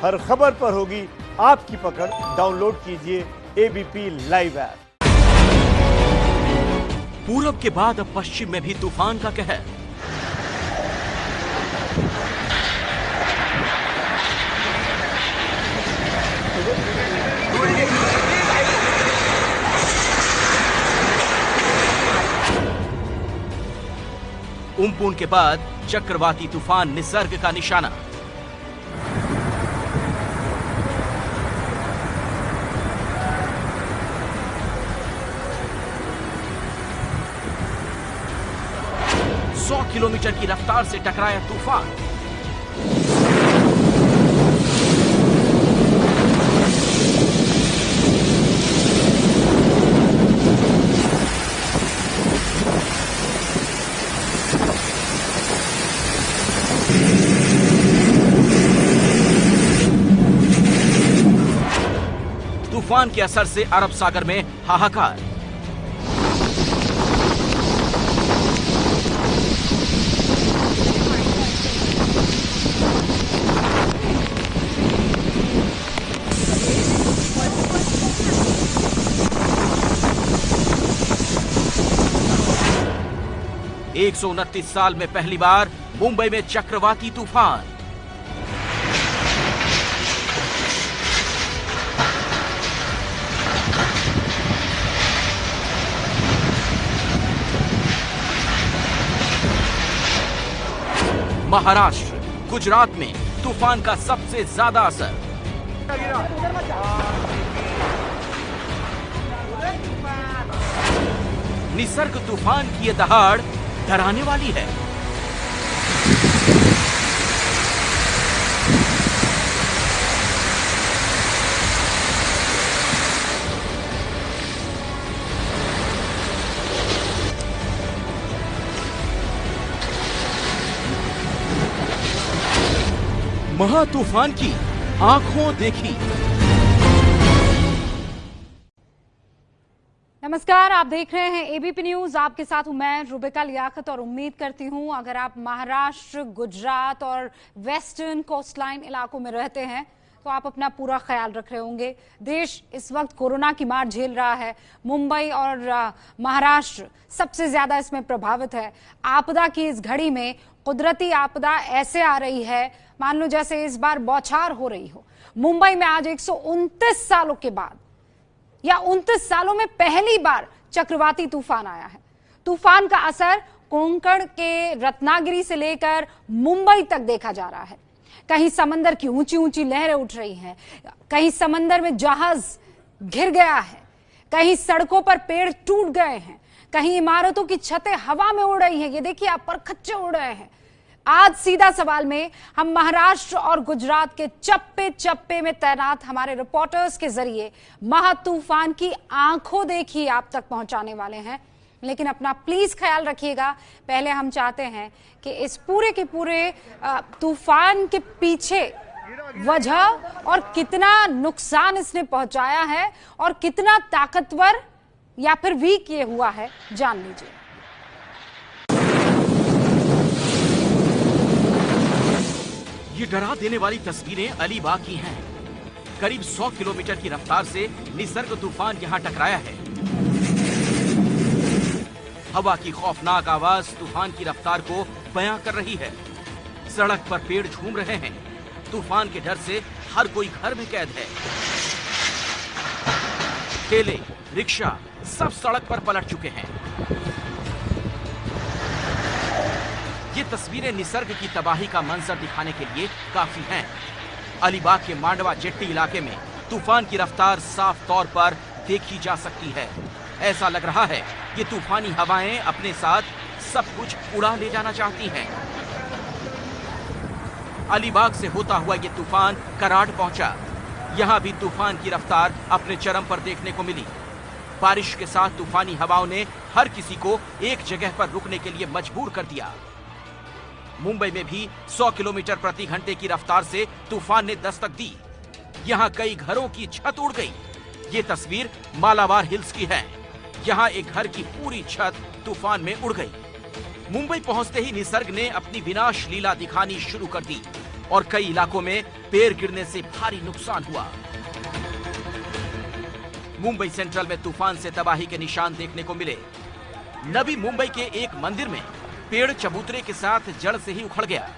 हर खबर पर होगी आपकी पकड़। डाउनलोड कीजिए एबीपी लाइव ऐप। पूरब के बाद अब पश्चिम में भी तूफान का कहर। उम्पुन के बाद चक्रवाती तूफान निसर्ग का निशाना। सौ किलोमीटर की रफ्तार से टकराया तूफान। तूफान के असर से अरब सागर में हाहाकार। एक 129 साल में पहली बार मुंबई में चक्रवाती तूफान। महाराष्ट्र, गुजरात में तूफान का सबसे ज्यादा असर। निसर्ग तूफान की ये दहाड़ डराने वाली है। महा तूफान की आंखों देखी। नमस्कार, आप देख रहे हैं एबीपी न्यूज। आपके साथ हूं मैं रुबिका लियाकत और उम्मीद करती हूं अगर आप महाराष्ट्र, गुजरात और वेस्टर्न कोस्टलाइन इलाकों में रहते हैं तो आप अपना पूरा ख्याल रख रहे होंगे। देश इस वक्त कोरोना की मार झेल रहा है। मुंबई और महाराष्ट्र सबसे ज्यादा इसमें प्रभावित है। आपदा की इस घड़ी में कुदरती आपदा ऐसे आ रही है मान लो जैसे इस बार बौछार हो रही हो। मुंबई में आज 129 सालों के बाद या 29 सालों में पहली बार चक्रवाती तूफान आया है। तूफान का असर कोंकण के रत्नागिरी से लेकर मुंबई तक देखा जा रहा है। कहीं समंदर की ऊंची ऊंची लहरें उठ रही हैं, कहीं समंदर में जहाज घिर गया है, कहीं सड़कों पर पेड़ टूट गए हैं, कहीं इमारतों की छतें हवा में उड़ रही हैं। ये देखिए आप, परखच्चे उड़ रहे हैं। आज सीधा सवाल में हम महाराष्ट्र और गुजरात के चप्पे चप्पे में तैनात हमारे रिपोर्टर्स के जरिए महा तूफान की आंखों देखी आप तक पहुंचाने वाले हैं। लेकिन अपना प्लीज ख्याल रखिएगा। पहले हम चाहते हैं कि इस पूरे के पूरे तूफान के पीछे वजह और कितना नुकसान इसने पहुंचाया है और कितना ताकतवर या फिर वीक ये हुआ है, जान लीजिए। ये डरा देने वाली तस्वीरें अलीबाग की हैं। करीब 100 किलोमीटर की रफ्तार से निसर्ग तूफान यहां टकराया है। हवा की खौफनाक आवाज तूफान की रफ्तार को बयां कर रही है। सड़क पर पेड़ झूम रहे हैं। तूफान के डर से हर कोई घर में कैद है। ठेले, रिक्शा सब सड़क पर पलट चुके हैं। ये तस्वीरें निसर्ग की तबाही का मंजर दिखाने के लिए काफी हैं। अलीबाग के मांडवा जेट्टी इलाके में तूफान की रफ्तार साफ तौर पर देखी जा सकती है। ऐसा लग रहा है ये तूफानी हवाएं अपने साथ सब कुछ उड़ा ले जाना चाहती हैं। अलीबाग से होता हुआ ये तूफान कराड़ पहुंचा। यहां भी तूफान की रफ्तार अपने चरम पर देखने को मिली। बारिश के साथ तूफानी हवाओं ने हर किसी को एक जगह पर रुकने के लिए मजबूर कर दिया। मुंबई में भी 100 किलोमीटर प्रति घंटे की रफ्तार से तूफान ने दस्तक दी। यहां कई घरों की छत उड़ गई। ये तस्वीर मालाबार हिल्स की है। यहां एक घर की पूरी छत तूफान में उड़ गई। मुंबई पहुंचते ही निसर्ग ने अपनी विनाश लीला दिखानी शुरू कर दी। और कई इलाकों में पेड़ गिरने से भारी नुकसान हुआ। मुंबई सेंट्रल में तूफान से तबाही के निशान देखने को मिले। नवी मुंबई के एक मंदिर में पेड़ चबूतरे के साथ जड़ से ही उखड़ गया।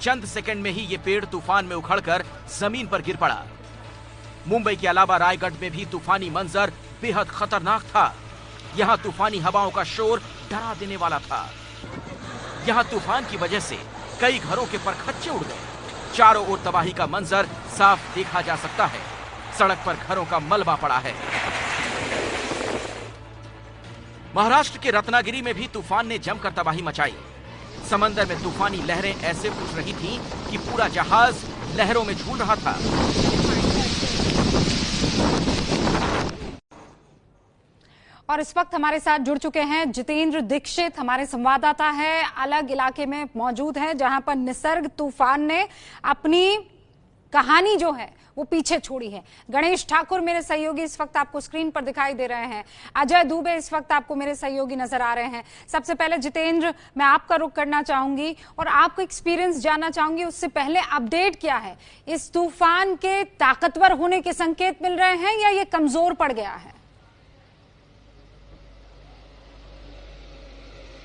चंद सेकंड में ही ये पेड़ तूफान में उखड़कर जमीन पर गिर पड़ा। मुंबई के अलावा रायगढ़ में भी तूफानी मंजर बेहद खतरनाक था। यहाँ तूफानी हवाओं का शोर डरा देने वाला था। यहाँ तूफान की वजह से कई घरों के परखच्चे उड़ गए। चारों ओर तबाही का मंजर साफ देखा जा सकता है। सड़क पर घरों का मलबा पड़ा है। महाराष्ट्र के रत्नागिरी में भी तूफान ने जमकर तबाही मचाई। समंदर में तूफानी लहरें ऐसे उठ रही थीं कि पूरा जहाज लहरों में झूल रहा था। और इस वक्त हमारे साथ जुड़ चुके हैं जितेंद्र दीक्षित, हमारे संवाददाता है, अलग इलाके में मौजूद है जहां पर निसर्ग तूफान ने अपनी कहानी जो है वो पीछे छोड़ी है। गणेश ठाकुर मेरे सहयोगी इस वक्त आपको स्क्रीन पर दिखाई दे रहे हैं। अजय दुबे इस वक्त आपको मेरे सहयोगी नजर आ रहे हैं। सबसे पहले जितेंद्र, मैं आपका रुख करना चाहूंगी और आपको एक्सपीरियंस जानना चाहूंगी। उससे पहले अपडेट क्या है? इस तूफान के ताकतवर होने के संकेत मिल रहे हैं या ये कमजोर पड़ गया है?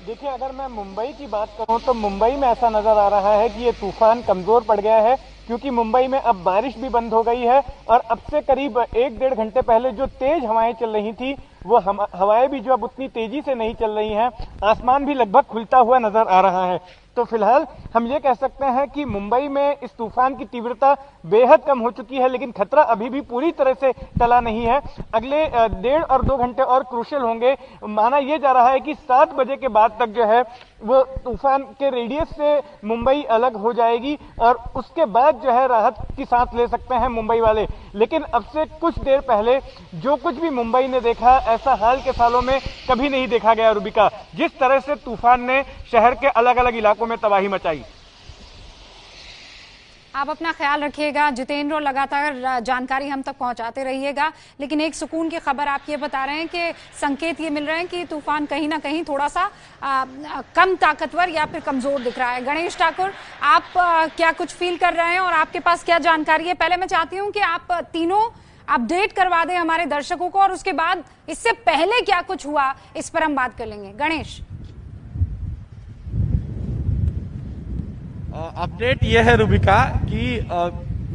देखिए, अगर मैं मुंबई की बात करूं तो मुंबई में ऐसा नजर आ रहा है कि ये तूफान कमजोर पड़ गया है, क्योंकि मुंबई में अब बारिश भी बंद हो गई है और अब से करीब 1-1.5 घंटे पहले जो तेज हवाएं चल रही थी वो हवाएं भी जो अब उतनी तेजी से नहीं चल रही हैं। आसमान भी लगभग खुलता हुआ नजर आ रहा है। तो फिलहाल हम ये कह सकते हैं कि मुंबई में इस तूफान की तीव्रता बेहद कम हो चुकी है, लेकिन खतरा अभी भी पूरी तरह से टला नहीं है। अगले 1.5 और 2 घंटे और क्रूशियल होंगे। माना यह जा रहा है कि 7 बजे के बाद तक जो है वो तूफान के रेडियस से मुंबई अलग हो जाएगी और उसके बाद जो है राहत की सांस ले सकते हैं मुंबई वाले। लेकिन अब से कुछ देर पहले जो कुछ भी मुंबई ने देखा, ऐसा हाल के सालों में कभी नहीं देखा गया रूबिका। जिस तरह से तूफान ने शहर के अलग अलग इलाकों में तबाही मचाई। आप अपना ख्याल रखिएगा जितेंद्र, और लगातार जानकारी हम तक पहुंचाते रहिएगा। लेकिन एक सुकून की खबर आप ये बता रहे हैं कि संकेत ये मिल रहे हैं कि तूफान कहीं ना कहीं थोड़ा सा कम ताकतवर या फिर कमजोर दिख रहा है। गणेश ठाकुर, आप क्या कुछ फील कर रहे हैं और आपके पास क्या जानकारी है? पहले मैं चाहती हूँ कि आप तीनों अपडेट करवा दें हमारे दर्शकों को और उसके बाद इससे पहले क्या कुछ हुआ इस पर हम बात कर लेंगे। गणेश। अपडेट यह है रूबिका कि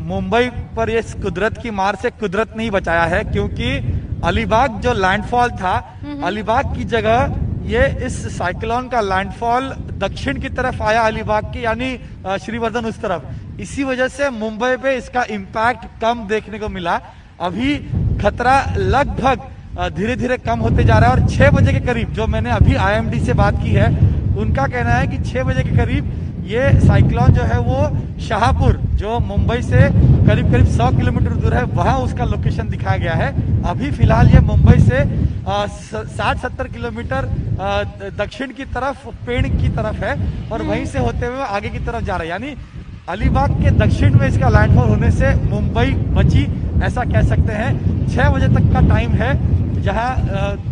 मुंबई पर ये कुदरत की मार से कुदरत नहीं बचाया है, क्योंकि अलीबाग जो लैंडफॉल था, अलीबाग की जगह ये इस साइक्लोन का लैंडफॉल दक्षिण की तरफ आया अलीबाग की, यानी श्रीवर्धन उस तरफ। इसी वजह से मुंबई पे इसका इम्पैक्ट कम देखने को मिला। अभी खतरा लगभग धीरे धीरे कम होते जा रहा है और 6 बजे के करीब, जो मैंने अभी IMD से बात की है, उनका कहना है कि 6 बजे के करीब ये साइक्लोन जो है वो शाहपुर, जो मुंबई से करीब 100 किलोमीटर दूर है, वहां उसका लोकेशन दिखाया गया है। अभी फिलहाल ये मुंबई से 60-70 किलोमीटर दक्षिण की तरफ, पेड़ की तरफ है और वहीं से होते हुए आगे की तरफ जा रहा है। यानी अलीबाग के दक्षिण में इसका लैंडफॉल होने से मुंबई बची, ऐसा कह सकते हैं। 6 बजे तक का टाइम है, जहां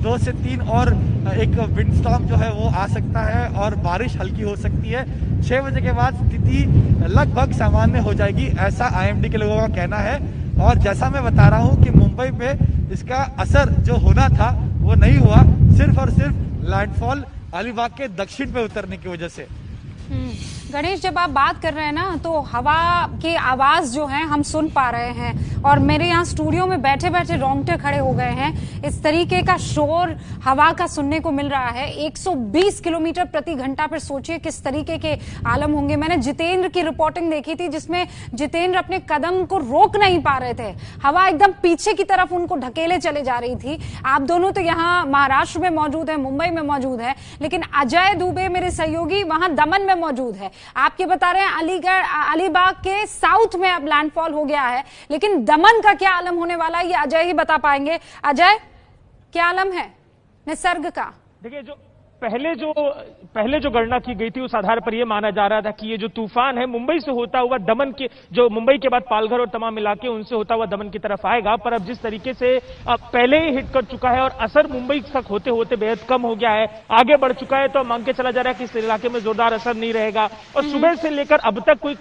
2 से 3 और एक विंड स्टॉर्म जो है वो आ सकता है और बारिश हल्की हो सकती है। 6 बजे के बाद स्थिति लगभग सामान्य हो जाएगी, ऐसा IMD के लोगों का कहना है। और जैसा मैं बता रहा हूं कि मुंबई पे इसका असर जो होना था वो नहीं हुआ, सिर्फ और सिर्फ लैंडफॉल अलीबाग के दक्षिण पे उतरने की वजह से। गणेश, जब आप बात कर रहे हैं ना, तो हवा की आवाज जो है हम सुन पा रहे हैं और मेरे यहाँ स्टूडियो में बैठे बैठे रोंगटे खड़े हो गए हैं। इस तरीके का शोर हवा का सुनने को मिल रहा है 120 किलोमीटर प्रति घंटा पर। सोचिए किस तरीके के आलम होंगे। मैंने जितेंद्र की रिपोर्टिंग देखी थी जिसमें जितेंद्र अपने कदम को रोक नहीं पा रहे थे, हवा एकदम पीछे की तरफ उनको ढकेले चले जा रही थी। आप दोनों तो यहाँ महाराष्ट्र में मौजूद है, मुंबई में मौजूद है, लेकिन अजय दुबे मेरे सहयोगी वहां दमन में मौजूद है। आप ये बता रहे हैं अलीबाग के साउथ में अब लैंडफॉल हो गया है, लेकिन दमन का क्या आलम होने वाला है ये अजय ही बता पाएंगे। अजय, क्या आलम है निसर्ग का? देखिए, पहले जो गणना की गई थी उस आधार पर यह माना जा रहा था कि ये जो तूफान है मुंबई से होता हुआ दमन के, जो मुंबई के बाद पालघर और तमाम इलाके उनसे होता हुआ दमन की तरफ आएगा, पर अब जिस तरीके से पहले ही हिट कर चुका है और असर मुंबई तक होते होते बेहद कम हो गया है, आगे बढ़ चुका है, तो मांग के चला जा रहा है कि इस इलाके में जोरदार असर नहीं रहेगा। और सुबह से लेकर अब तक कोई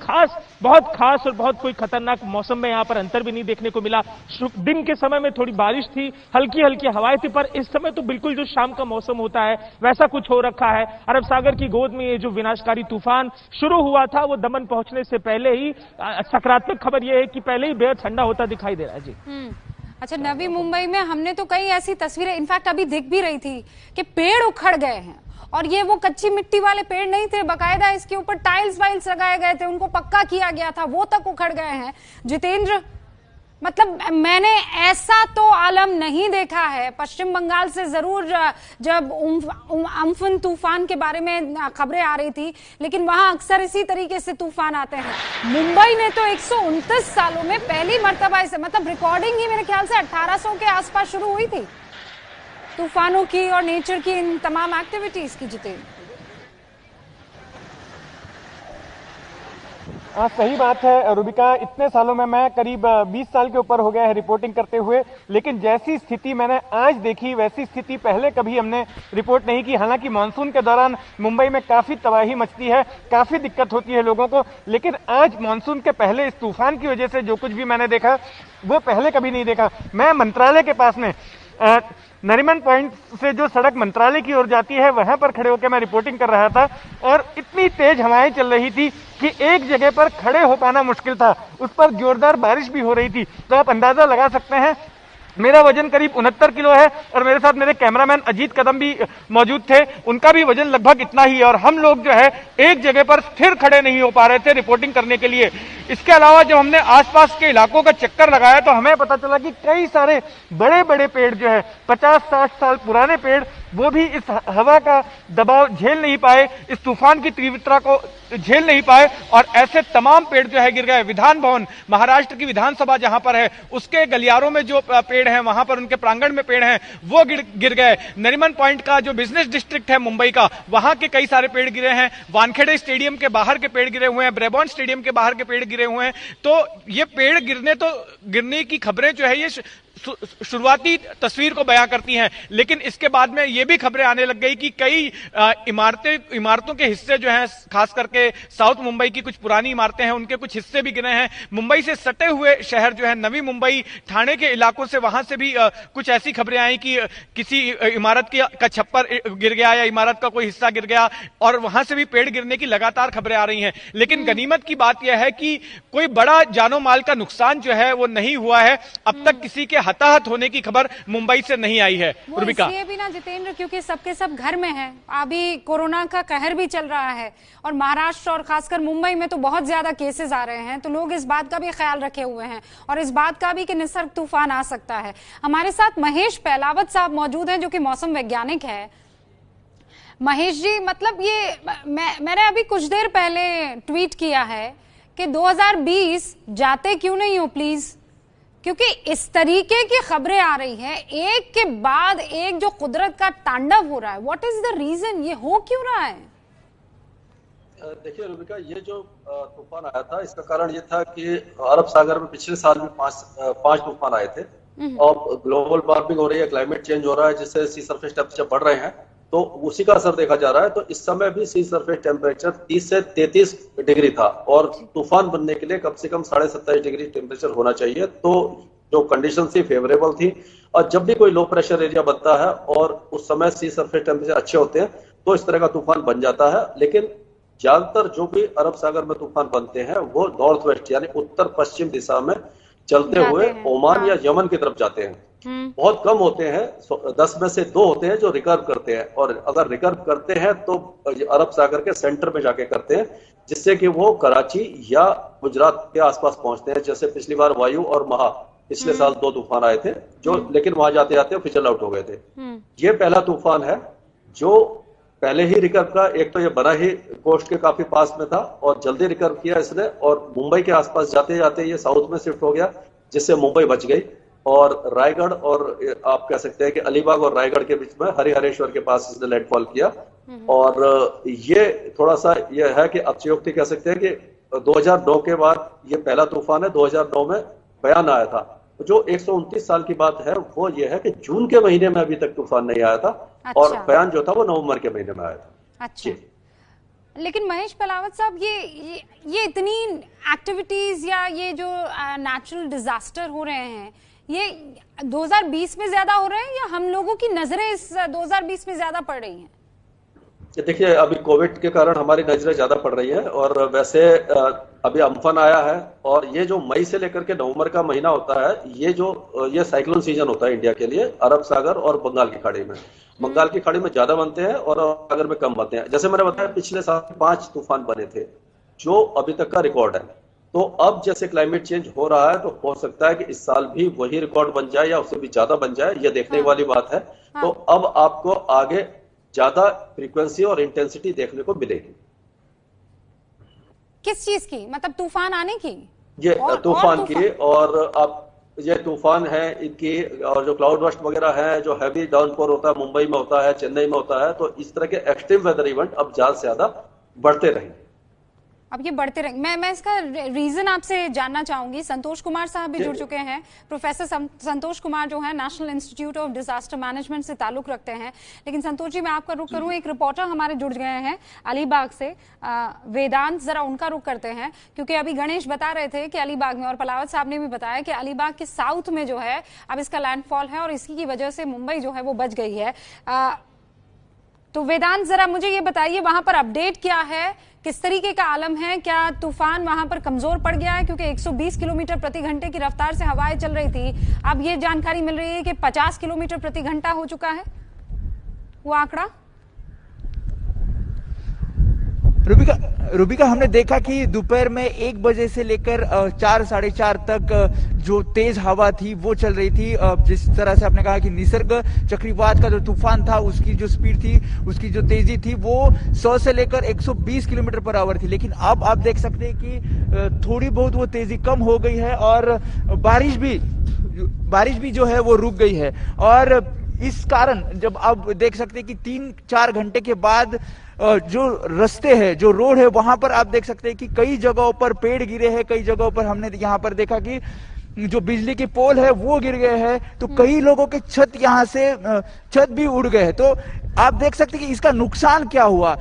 बहुत खास और बहुत कोई खतरनाक मौसम में यहाँ पर अंतर भी नहीं देखने को मिला। दिन के समय में थोड़ी बारिश थी, हल्की हल्की हवाएं थी, पर इस समय तो बिल्कुल जो शाम का मौसम होता है वैसा कुछ हो रखा है। अरब सागर की गोद में ये जो विनाशकारी तूफान शुरू हुआ था वो दमन पहुंचने से पहले ही, सकारात्मक खबर यह है कि पहले ही बेहद ठंडा होता दिखाई दे रहा है। जी अच्छा, नवी मुंबई में हमने तो कई ऐसी तस्वीरें इनफैक्ट अभी दिख भी रही थी कि पेड़ उखड़ गए हैं, और ये वो कच्ची मिट्टी वाले पेड़ नहीं थे, बकायदा इसके ऊपर टाइल्स वाइल्स लगाए गए थे, उनको पक्का किया गया था, वो तक उखड़ गए हैं। जितेंद्र, मतलब मैंने ऐसा तो आलम नहीं देखा है। पश्चिम बंगाल से जरूर जब अम्फन तूफान के बारे में खबरें आ रही थी, लेकिन वहां अक्सर इसी तरीके से तूफान आते हैं। मुंबई ने तो 129 सालों में पहली मर्तबा इसे, मतलब रिकॉर्डिंग ही मेरे ख्याल से 1800 के आसपास शुरू हुई थी तूफानों की और नेचर की इन तमाम एक्टिविटीज की। जितेंद्र, हाँ सही बात है रूबिका, इतने सालों में मैं करीब 20 साल के ऊपर हो गया है रिपोर्टिंग करते हुए, लेकिन जैसी स्थिति मैंने आज देखी वैसी स्थिति पहले कभी हमने रिपोर्ट नहीं की। हालांकि मानसून के दौरान मुंबई में काफी तबाही मचती है, काफी दिक्कत होती है लोगों को, लेकिन आज मानसून के पहले इस तूफान की वजह से जो कुछ भी मैंने देखा वो पहले कभी नहीं देखा। मैं मंत्रालय के पास में नरीमन पॉइंट से जो सड़क मंत्रालय की ओर जाती है वहां पर खड़े होकर मैं रिपोर्टिंग कर रहा था, और इतनी तेज हवाएं चल रही थी कि एक जगह पर खड़े हो पाना मुश्किल था, उस पर जोरदार बारिश भी हो रही थी। तो आप अंदाजा लगा सकते हैं, मेरा वजन करीब 69 किलो है और मेरे साथ मेरे कैमरामैन अजीत कदम भी मौजूद थे, उनका भी वजन लगभग इतना ही है, और हम लोग जो है एक जगह पर स्थिर खड़े नहीं हो पा रहे थे रिपोर्टिंग करने के लिए। इसके अलावा जब हमने आसपास के इलाकों का चक्कर लगाया तो हमें पता चला कि कई सारे बड़े बड़े पेड़ जो है 50-60 साल पुराने पेड़, वो भी इस हवा का दबाव झेल नहीं पाए, इस तूफान की तीव्रता को झेल नहीं पाए, और ऐसे तमाम पेड़ जो है गिर गए। विधान भवन, महाराष्ट्र की विधानसभा जहां पर है उसके गलियारों में जो पेड़ हैं, वहां पर उनके प्रांगण में पेड़ हैं, वो गिर गए। नरीमन पॉइंट का जो बिजनेस डिस्ट्रिक्ट है मुंबई का, वहां के कई सारे पेड़ गिरे हैं। वानखेड़े स्टेडियम के बाहर के पेड़ गिरे हुए हैं, ब्रेबॉर्न स्टेडियम के बाहर के पेड़ गिरे हुए हैं। तो ये पेड़ गिरने की खबरें जो है ये शुरुआती तस्वीर को बयां करती हैं, लेकिन इसके बाद में ये भी खबरें आने लग गई कि कई इमारतों के हिस्से जो हैं, खास करके साउथ मुंबई की कुछ पुरानी इमारतें हैं, उनके कुछ हिस्से भी गिरे हैं। मुंबई से सटे हुए शहर जो है नवी मुंबई, ठाणे के इलाकों से, वहां से भी कुछ ऐसी खबरें आई कि किसी इमारत का छप्पर गिर गया या इमारत का कोई हिस्सा गिर गया, और वहां से भी पेड़ गिरने की लगातार खबरें आ रही हैं। लेकिन गनीमत की बात यह है कि कोई बड़ा जानो माल का नुकसान जो है वो नहीं हुआ है। अब तक किसी के हताहत होने की खबर मुंबई से नहीं आई है। रूबिका, इसलिए भी ना जितेंद्र, क्योंकि सबके सब घर में हैं, अभी कोरोना का कहर भी चल रहा है, और महाराष्ट्र और खासकर मुंबई में तो बहुत ज्यादा केसेस आ रहे हैं, तो लोग इस बात का भी ख्याल रखे हुए हैं, और इस बात का भी कि निसर्ग तूफान आ सकता है। हमारे साथ महेश पहलावत साहब मौजूद हैं, जो कि मौसम वैज्ञानिक है। महेश जी, मतलब ये मैंने अभी कुछ देर पहले ट्वीट किया है कि 2020 जाते क्यों नहीं हो प्लीज, क्योंकि इस तरीके की खबरें आ रही हैं, एक के बाद एक जो कुदरत का तांडव हो रहा है। व्हाट इज द रीजन, ये हो क्यों रहा है? देखिए रूबिका, ये जो तूफान आया था इसका कारण ये था कि अरब सागर में पिछले साल भी पांच तूफान आए थे, और ग्लोबल वार्मिंग हो रही है, क्लाइमेट चेंज हो रहा है, जिससे सी सरफेस टेम्परेचर बढ़ रहे हैं, तो उसी का असर देखा जा रहा है। तो इस समय भी सी सरफेस टेम्परेचर 30 से 33 डिग्री था, और तूफान बनने के लिए कम से कम 27.5 डिग्री टेम्परेचर होना चाहिए। तो जो कंडीशन थी फेवरेबल थी, और जब भी कोई लो प्रेशर एरिया बनता है और उस समय सी सरफेस टेम्परेचर अच्छे होते हैं तो इस तरह का तूफान बन जाता है। लेकिन ज्यादातर जो भी अरब सागर में तूफान बनते हैं वो नॉर्थ वेस्ट यानी उत्तर पश्चिम दिशा में चलते हुए ओमान या यमन की तरफ जाते हैं। बहुत कम होते हैं, 10 में से 2 होते हैं जो रिकर्व करते हैं, और अगर रिकर्व करते हैं तो अरब सागर के सेंटर में जाके करते हैं, जिससे कि वो कराची या गुजरात के आसपास पहुंचते हैं। जैसे पिछली बार वायु और महा पिछले साल 2 तूफान आए थे जो लेकिन वहां जाते जाते फिसल आउट हो गए थे। ये पहला तूफान है जो पहले ही रिकर्व का, एक तो ये बना ही कोस्ट के काफी पास में था और जल्दी रिकर्व किया इसने, और मुंबई के आसपास जाते जाते ये साउथ में शिफ्ट हो गया, जिससे मुंबई बच गई। और रायगढ़ और आप कह सकते हैं कि अलीबाग और रायगढ़ के बीच में हरिहरेश्वर के पास इसने लैंडफॉल किया। और ये थोड़ा सा ये है कि अतिशयोक्ति कह सकते हैं कि 2009 के बाद ये पहला तूफान है। 2009 में बयान आया था। जो 129 साल की बात है वो ये है कि जून के महीने में अभी तक तूफान नहीं आया था। अच्छा। और बयान जो था वो नवंबर के महीने में आया था। अच्छा, लेकिन महेश पलावत साहब, ये इतनी एक्टिविटीज या ये जो नेचुरल डिजास्टर हो रहे हैं, ये 2020 में ज्यादा हो रहे हैं या हम लोगों की नजरें इस 2020 में ज्यादा पड़ रही हैं? देखिए, अभी कोविड के कारण हमारी नजरें ज्यादा पड़ रही है। और वैसे अभी अम्फन आया है और ये जो मई से लेकर के नवंबर का महीना होता है, ये साइक्लोन सीजन होता है इंडिया के लिए। अरब सागर और बंगाल की खाड़ी में, बंगाल की खाड़ी में ज्यादा बनते हैं और सागर में कम बनते हैं। जैसे मैंने बताया, पिछले साल 5 तूफान बने थे जो अभी तक का रिकॉर्ड है। तो अब जैसे क्लाइमेट चेंज हो रहा है तो हो सकता है कि इस साल भी वही रिकॉर्ड बन जाए या उससे भी ज्यादा बन जाए, ये देखने वाली बात है। तो अब आपको आगे ज्यादा फ्रीक्वेंसी और इंटेंसिटी देखने को मिलेगी। किस चीज की, मतलब तूफान आने की? ये तूफान की, और आप ये तूफान है इनकी, और जो क्लाउड बर्स्ट वगैरह है, जो हैवी डाउनपोर होता है, मुंबई में होता है, चेन्नई में होता है, तो इस तरह के एक्सट्रीम वेदर इवेंट अब ज्यादा से ज्यादा बढ़ते रहेंगे। अब ये बढ़ते रहेंगे। मैं इसका रीजन आपसे जानना चाहूंगी। संतोष कुमार साहब भी जुड़ चुके हैं। प्रोफेसर संतोष कुमार जो है national institute of disaster management से ताल्लुक रखते हैं। लेकिन संतोष जी, मैं आपका रुख करूं, एक रिपोर्टर हमारे जुड़ गए हैं अलीबाग से, वेदांत, जरा उनका रुख करते हैं, क्योंकि अभी गणेश बता रहे थे कि अलीबाग में, और पलावत साहब ने भी बताया कि अलीबाग के साउथ में जो है अब इसका लैंडफॉल है और इसी की वजह से मुंबई जो है वो बच गई है। तो वेदांत, जरा मुझे ये बताइए, वहां पर अपडेट क्या है, किस तरीके का आलम है? क्या तूफान वहां पर कमजोर पड़ गया है? क्योंकि 120 किलोमीटर प्रति घंटे की रफ्तार से हवाएं चल रही थी, अब ये जानकारी मिल रही है कि 50 किलोमीटर प्रति घंटा हो चुका है वो आंकड़ा। रूबिका, हमने देखा कि दोपहर में 1 बजे से लेकर 4 साढ़े 4 तक जो तेज हवा थी वो चल रही थी। जिस तरह से आपने कहा कि निसर्ग चक्रवात का जो तूफान था उसकी जो स्पीड थी, उसकी जो तेजी थी वो 100 से लेकर 120 किलोमीटर पर आवर थी। लेकिन अब आप देख सकते हैं कि थोड़ी बहुत वो तेजी कम हो गई है और बारिश भी जो है वो रुक गई है। और इस कारण जब आप देख सकते हैं कि 3-4 घंटे के बाद जो रास्ते हैं, जो रोड है, वहां पर आप देख सकते हैं कि कई जगहों पर पेड़ गिरे हैं, कई जगहों पर हमने यहाँ पर देखा कि जो बिजली के पोल है वो गिर गए हैं, तो कई लोगों के छत यहाँ से छत भी उड़ गए हैं। तो आप देख सकते हैं कि इसका नुकसान क्या हुआ।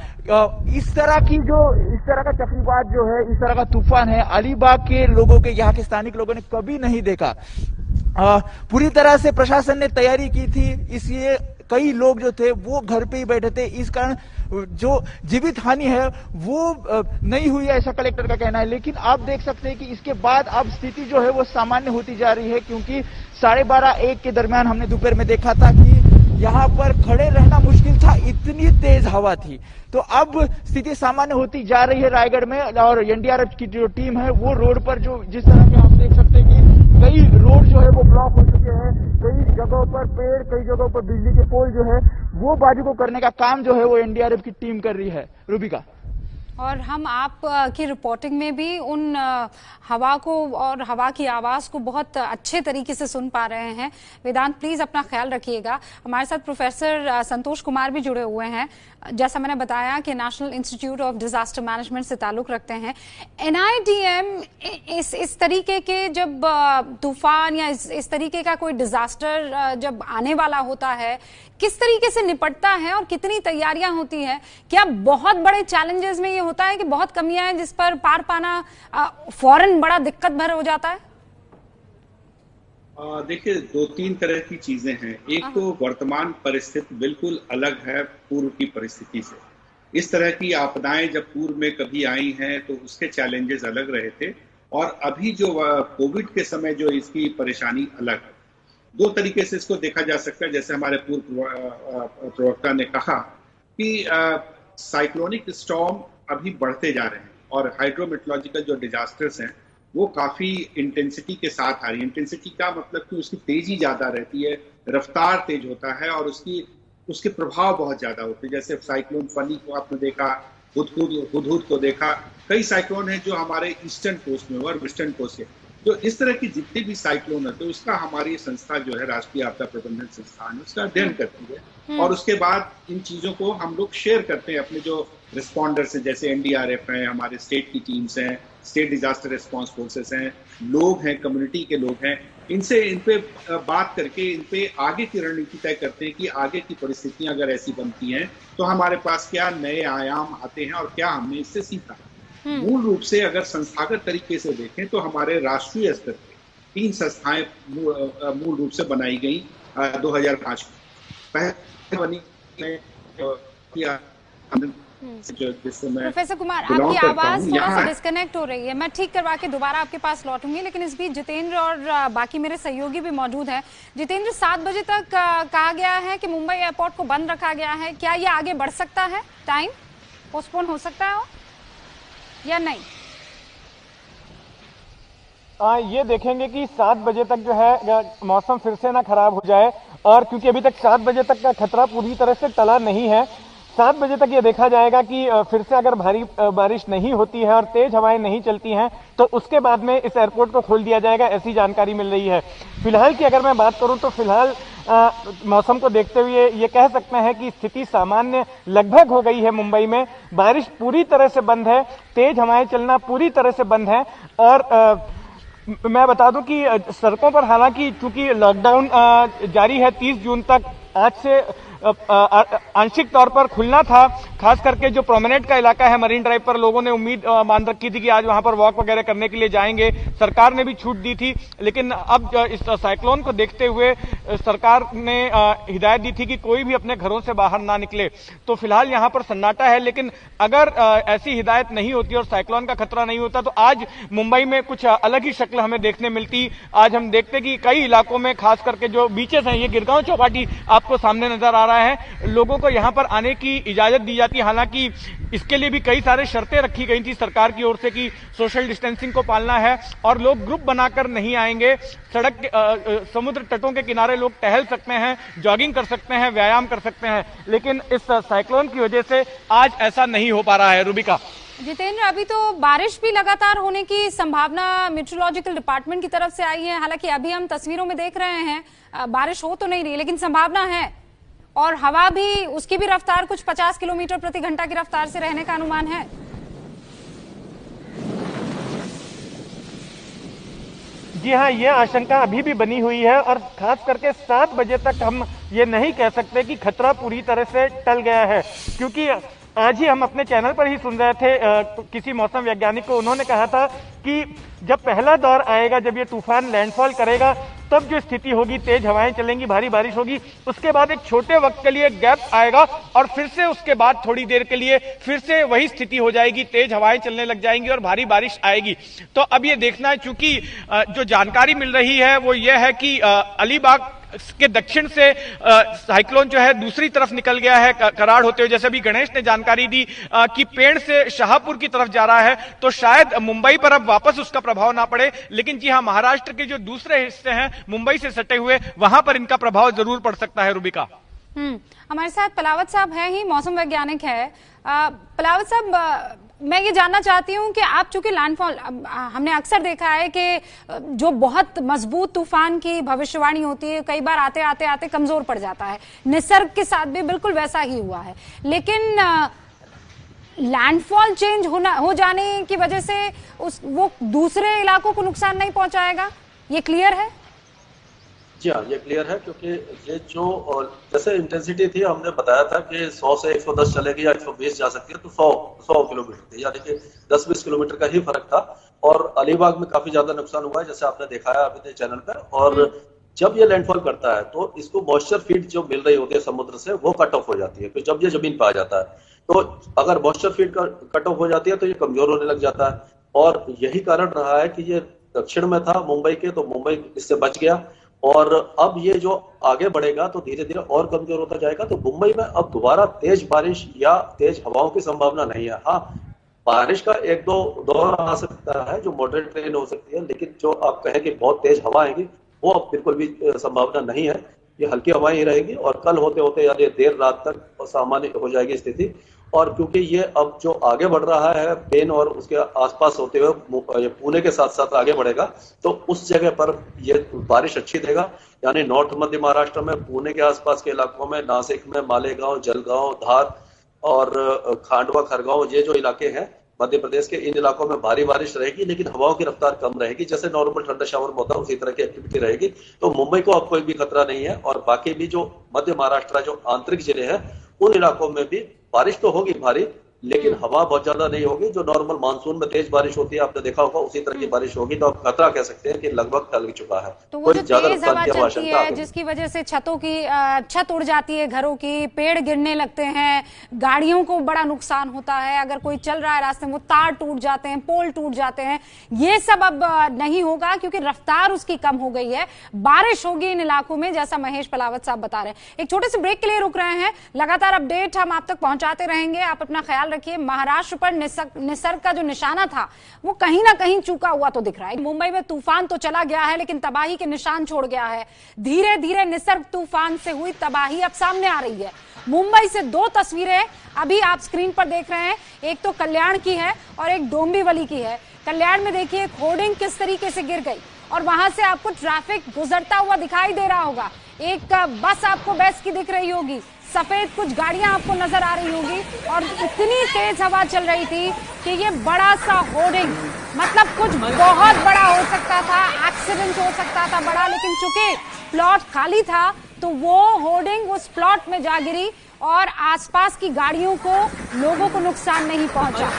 इस तरह का चक्रवात जो है, इस तरह का तूफान है, अलीबाग के लोगों के, यहाँ के स्थानिक लोगों ने कभी नहीं देखा। पूरी तरह से प्रशासन ने तैयारी की थी, इसलिए कई लोग जो थे वो घर पे ही बैठे थे। इस कारण जो जीवित हानि है वो नहीं हुई है, ऐसा कलेक्टर का कहना है। लेकिन आप देख सकते हैं कि इसके बाद अब स्थिति जो है वो सामान्य होती जा रही है, क्योंकि 12:30-1 के दरमियान हमने दोपहर में देखा था कि यहाँ पर खड़े रहना मुश्किल था, इतनी तेज हवा थी। तो अब स्थिति सामान्य होती जा रही है रायगढ़ में, और एनडीआरएफ की जो टीम है वो रोड पर, जो जिस तरह के आप देख सकते हैं कि कई रोड जो है वो ब्लॉक हो चुके हैं, कई जगहों पर पेड़, कई जगहों पर बिजली के पोल जो है वो बाजू को करने का काम जो है वो एनडीआरएफ की टीम कर रही है। रूबिका, और हम आप की रिपोर्टिंग में भी उन हवा को और हवा की आवाज को बहुत अच्छे तरीके से सुन पा रहे हैं। वेदांत, प्लीज अपना ख्याल रखिएगा। हमारे साथ प्रोफेसर संतोष कुमार भी जुड़े हुए हैं, जैसा मैंने बताया कि national institute of disaster management से ताल्लुक रखते हैं। एनआईडीएम इस तरीके के जब तूफान या इस तरीके का कोई डिजास्टर जब आने वाला होता है, किस तरीके से निपटता है और कितनी तैयारियां होती है? क्या बहुत बड़े चैलेंजेस में ये होता है कि बहुत कमियां हैं जिस पर पार पाना फौरन बड़ा दिक्कत भर हो जाता है? देखिए, 2-3 तरह की चीजें हैं। एक तो वर्तमान परिस्थिति बिल्कुल अलग है पूर्व की परिस्थिति से। इस तरह की आपदाएं जब पूर्व में कभी आई हैं तो उसके चैलेंजेस अलग रहे थे, और अभी जो कोविड के समय जो इसकी परेशानी अलग है। 2 तरीके से इसको देखा जा सकता है। जैसे हमारे पूर्व प्रवक्ता ने कहा कि साइक्लोनिक स्टॉर्म अभी बढ़ते जा रहे हैं और हाइड्रोमेट्रोलॉजिकल जो डिजास्टर्स हैं वो काफी इंटेंसिटी के साथ आ रही है। इंटेंसिटी का मतलब कि उसकी तेजी ज्यादा रहती है, रफ्तार तेज होता है और उसके प्रभाव बहुत ज्यादा होते हैं। जैसे साइक्लोन फनी को आपने देखा, हुदहुद को देखा, कई साइक्लोन हैं जो हमारे ईस्टर्न कोस्ट में और वेस्टर्न कोस्ट है। तो इस तरह की जितने भी साइक्लोन होते हैं उसका हमारी संस्था जो है राष्ट्रीय आपदा प्रबंधन संस्थान उसका अध्ययन करती है और उसके बाद इन चीजों को हम लोग शेयर करते हैं अपने जो रिस्पॉन्डर्स हैं, जैसे एनडीआरएफ हैं, हमारे स्टेट की टीम्स हैं, स्टेट डिजास्टर रिस्पॉन्स फोर्सेस हैं, लोग हैं, कम्युनिटी के लोग हैं, इनसे इन पे बात करके इन पे आगे की रणनीति तय करते हैं कि आगे की परिस्थितियां अगर ऐसी बनती हैं तो हमारे पास क्या नए आयाम आते हैं और क्या हमने इससे सीखा। मूल रूप से अगर संस्थागत तरीके से देखें तो हमारे राष्ट्रीय स्तर पे 3 संस्थाएं मूल रूप से बनाई गई 2005 में। पहले बनी प्रोफेसर कुमार, आपकी आवाज थोड़ा सा डिस्कनेक्ट हो रही है, मैं ठीक करवा के दोबारा आपके पास लौटूंगी, लेकिन इस बीच जितेंद्र और बाकी मेरे सहयोगी भी मौजूद हैं। जितेंद्र, 7 बजे तक कहा गया है कि मुंबई एयरपोर्ट को बंद रखा गया है, क्या ये आगे बढ़ सकता है? टाइम पोस्टपोन हो सकता है या नहीं? ये देखेंगे कि 7 बजे तक जो है मौसम फिर से ना खराब हो जाए, और क्योंकि अभी तक 7 बजे तक का खतरा पूरी तरह से टला नहीं है, 7 बजे तक ये देखा जाएगा कि फिर से अगर भारी बारिश नहीं होती है और तेज हवाएं नहीं चलती हैं तो उसके बाद में इस एयरपोर्ट को खोल दिया जाएगा, ऐसी जानकारी मिल रही है। फिलहाल की अगर मैं बात करूं तो फिलहाल मौसम को देखते हुए ये कह सकते हैं कि स्थिति सामान्य लगभग हो गई है। मुंबई में बारिश पूरी तरह से बंद है, तेज हवाएं चलना पूरी तरह से बंद है। और मैं बता दूं कि सड़कों पर हालांकि चूंकि लॉकडाउन जारी है 30 जून तक, आज से आंशिक तौर पर खुलना था, खास करके जो प्रोमेनेड का इलाका है मरीन ड्राइव पर, लोगों ने उम्मीद मान रखी थी कि आज वहां पर वॉक वगैरह करने के लिए जाएंगे, सरकार ने भी छूट दी थी। लेकिन अब इस साइक्लोन को देखते हुए सरकार ने हिदायत दी थी कि कोई भी अपने घरों से बाहर ना निकले, तो फिलहाल यहां पर सन्नाटा है। लेकिन अगर ऐसी हिदायत नहीं होती और साइक्लोन का खतरा नहीं होता तो आज मुंबई में कुछ अलग ही शक्ल हमें देखने मिलती। आज हम देखते कि कई इलाकों में, खास करके जो बीचेस हैं, ये गिरगांव चौपाटी आपको सामने नजर आ रहा है, लोगों को यहां पर आने की इजाजत दी जाती है। हालांकि इसके लिए भी कई सारे शर्तें रखी गई थी सरकार की ओर से कि सोशल डिस्टेंसिंग को पालना है और लोग ग्रुप बनाकर नहीं आएंगे। सड़क समुद्र तटों के किनारे लोग टहल सकते हैं, जॉगिंग कर सकते हैं, व्यायाम कर सकते हैं, लेकिन इस साइक्लोन की वजह से आज ऐसा नहीं हो पा रहा है। रूबिका। जितेंद्र, अभी तो बारिश भी लगातार होने की संभावना मेट्रोलॉजिकल डिपार्टमेंट की तरफ से आई है। हालांकि अभी हम तस्वीरों में देख रहे हैं बारिश हो तो नहीं रही, लेकिन संभावना है, और हवा भी, उसकी भी रफ्तार कुछ 50 किलोमीटर प्रति घंटा की रफ्तार से रहने का अनुमान है। जी हाँ, ये आशंका अभी भी बनी हुई है, और खास करके 7 बजे तक हम ये नहीं कह सकते कि खतरा पूरी तरह से टल गया है, क्योंकि आज ही हम अपने चैनल पर ही सुन रहे थे किसी मौसम वैज्ञानिक को, उन्होंने कहा था कि जब पहला दौर आएगा, जब ये तूफान लैंडफॉल करेगा, तब जो स्थिति होगी, तेज हवाएं चलेंगी, भारी बारिश होगी, उसके बाद एक छोटे वक्त के लिए गैप आएगा और फिर से उसके बाद थोड़ी देर के लिए फिर से वही स्थिति हो जाएगी, तेज हवाएं चलने लग जाएंगी और भारी बारिश आएगी। तो अब ये देखना है, चूंकि जो जानकारी मिल रही है वो ये है कि अलीबाग के दक्षिण से साइक्लोन जो है दूसरी तरफ निकल गया है कराड़ होते हुए, जैसे अभी गणेश ने जानकारी दी कि पेड़ से शाहपुर की तरफ जा रहा है, तो शायद मुंबई पर अब वापस उसका प्रभाव ना पड़े। लेकिन जी हाँ, महाराष्ट्र के जो दूसरे हिस्से हैं मुंबई से सटे हुए, वहां पर इनका प्रभाव जरूर पड़ सकता है। रूबिका। हमारे साथ पलावत साहब है ही, मौसम वैज्ञानिक है। पलावत साहब, मैं ये जानना चाहती हूँ कि आप, चूंकि लैंडफॉल, हमने अक्सर देखा है कि जो बहुत मजबूत तूफान की भविष्यवाणी होती है, कई बार आते आते आते कमजोर पड़ जाता है। निसर्ग के साथ भी बिल्कुल वैसा ही हुआ है, लेकिन लैंडफॉल चेंज हो जाने की वजह से वो दूसरे इलाकों को नुकसान नहीं पहुंचाएगा, ये क्लियर है? जी हाँ, ये क्लियर है, क्योंकि ये जो जैसे इंटेंसिटी थी, हमने बताया था कि 100 से 110 चलेगी या 120 जा सकती है, तो 100 किलोमीटर थी, यानी कि 10-20 किलोमीटर का ही फर्क था। और अलीबाग में काफी ज्यादा नुकसान हुआ है, जैसे आपने दिखाया अभी चैनल पर। और जब ये लैंडफॉल करता है तो इसको मॉइस्चर फीड जो मिल रही होती है समुद्र से, वो कट ऑफ हो जाती है। तो जब ये जमीन पर आ जाता है, तो अगर मॉइस्चर फीड कट ऑफ हो जाती है तो ये कमजोर होने लग जाता है। और यही कारण रहा है कि ये दक्षिण में था मुंबई के, तो मुंबई इससे बच गया। और अब ये जो आगे बढ़ेगा तो धीरे धीरे और कमजोर होता जाएगा। तो मुंबई में अब दोबारा तेज बारिश या तेज हवाओं की संभावना नहीं है। हाँ, बारिश का 1-2 दौर आ सकता है जो मॉडरेट रेन हो सकती है, लेकिन जो आप कहें कि बहुत तेज हवा आएगी, वो अब बिल्कुल भी संभावना नहीं है। ये हल्की हवाएं ही रहेगी और कल होते होते यानी देर रात तक सामान्य हो जाएगी स्थिति। और क्योंकि ये अब जो आगे बढ़ रहा है पेन और उसके आसपास होते हुए पुणे के साथ साथ आगे बढ़ेगा, तो उस जगह पर ये बारिश अच्छी देगा। यानी नॉर्थ मध्य महाराष्ट्र में, पुणे के आसपास के इलाकों में, नासिक में, मालेगांव, जलगांव, धार और खांडवा, खरगांव, ये जो इलाके हैं मध्य प्रदेश के, इन इलाकों में भारी बारिश रहेगी, लेकिन हवाओं की रफ्तार कम रहेगी। जैसे नॉर्मल ठंडा शावर में होता है उसी तरह की एक्टिविटी रहेगी। तो मुंबई को अब कोई भी खतरा नहीं है। और बाकी भी जो मध्य महाराष्ट्र जो आंतरिक जिले हैं उन इलाकों में भी बारिश तो होगी भारी, लेकिन हवा बहुत ज्यादा नहीं होगी। जो नॉर्मल मानसून में तेज बारिश होती है आपने देखा होगा, उसी तरह की बारिश होगी। तो आप खतरा कह सकते हैं कि लगभग टल चुका है। तो वो जो तेज हवा चलती है जिसकी वजह से छतों की छत उड़ जाती है, घरों की, पेड़ गिरने लगते हैं, गाड़ियों को बड़ा नुकसान होता है, अगर कोई चल रहा है रास्ते में वो तार टूट जाते हैं, पोल टूट जाते हैं, ये सब अब नहीं होगा क्योंकि रफ्तार उसकी कम हो गई है। बारिश होगी इन इलाकों में, जैसा महेश पलावत साहब बता रहे हैं। एक छोटे से ब्रेक के लिए रुक रहे हैं, लगातार अपडेट हम आप तक पहुंचाते रहेंगे। आप अपना ख्याल रखिए। महाराष्ट्र पर निसर्ग का जो निशाना था वो कहीं ना कहीं चूका हुआ तो दिख रहा है। मुंबई में तूफान तो चला गया है लेकिन तबाही के निशान छोड़ गया है। धीरे धीरे निसर्ग तूफान से हुई तबाही अब सामने आ रही है। मुंबई से दो तस्वीरें अभी आप स्क्रीन पर देख रहे हैं, एक तो कल्याण की है और एक डोंबिवली की है। कल्याण में देखिए होर्डिंग किस तरीके से गिर गई और वहां से आपको ट्रैफिक गुजरता हुआ दिखाई दे रहा होगा। एक बस आपको बेस्ट की दिख रही होगी, सफेद कुछ गाड़ियां आपको नजर आ रही होगी और इतनी तेज हवा चल रही थी कि ये बड़ा सा होर्डिंग, मतलब कुछ बहुत बड़ा हो सकता था, एक्सीडेंट हो सकता था बड़ा, लेकिन चूंकि प्लॉट खाली था तो वो होर्डिंग उस प्लॉट में जा गिरी और आसपास की गाड़ियों को, लोगों को नुकसान नहीं पहुंचा।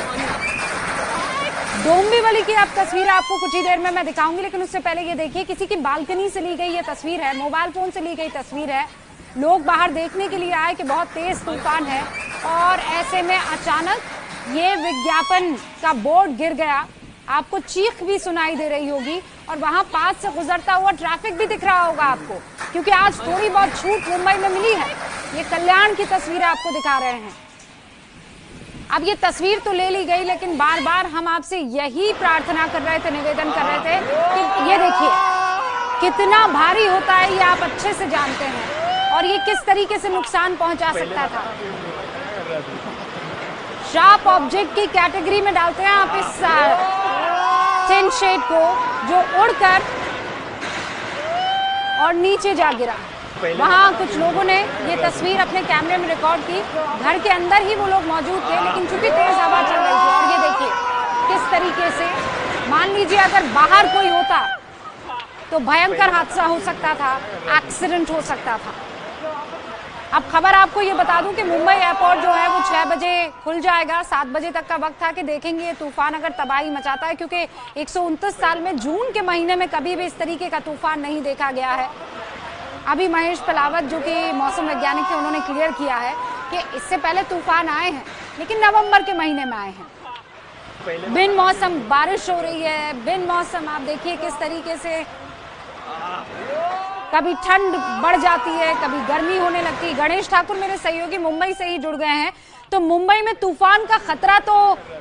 डोंबिवली की आप तस्वीर आपको कुछ ही देर में मैं दिखाऊंगी, लेकिन उससे पहले ये देखिए किसी की बालकनी से ली गई ये तस्वीर है, मोबाइल फोन से ली गई तस्वीर है। लोग बाहर देखने के लिए आए कि बहुत तेज तूफान है और ऐसे में अचानक ये विज्ञापन का बोर्ड गिर गया। आपको चीख भी सुनाई दे रही होगी और वहां पास से गुजरता हुआ ट्रैफिक भी दिख रहा होगा आपको, क्योंकि आज थोड़ी बहुत छूट मुंबई में मिली है। ये कल्याण की तस्वीर आपको दिखा रहे हैं। अब ये तस्वीर तो ले ली गई, लेकिन बार बार हम आपसे यही प्रार्थना कर रहे थे, निवेदन कर रहे थे कि ये देखिए कितना भारी होता है, ये आप अच्छे से जानते हैं और ये किस तरीके से नुकसान पहुंचा सकता था। शार्प ऑब्जेक्ट की कैटेगरी में डालते हैं आप इस टिन शेड को जो उड़कर और नीचे जा गिरा। वहां कुछ लोगों ने ये तस्वीर अपने कैमरे में रिकॉर्ड की, घर के अंदर ही वो लोग मौजूद थे, लेकिन चूंकि तेज हवा चल रही थी और ये देखिए किस तरीके से, मान लीजिए अगर बाहर कोई होता तो भयंकर हादसा हो सकता था, एक्सीडेंट हो सकता था। अब खबर आपको ये बता दूं कि मुंबई एयरपोर्ट जो है वो 6 बजे खुल जाएगा। 7 बजे तक का वक्त था कि देखेंगे ये तूफान अगर तबाही मचाता है, क्योंकि 129 साल में जून के महीने में कभी भी इस तरीके का तूफान नहीं देखा गया है। अभी महेश पलावत जो कि मौसम वैज्ञानिक थे उन्होंने क्लियर किया है कि इससे पहले तूफान आए हैं, लेकिन नवंबर के महीने में आए हैं। बिन मौसम बारिश हो रही है, बिन मौसम आप देखिए किस तरीके से कभी ठंड बढ़ जाती है, कभी गर्मी होने लगती है। गणेश ठाकुर मेरे सहयोगी मुंबई से ही जुड़ गए हैं, तो मुंबई में तूफान का खतरा तो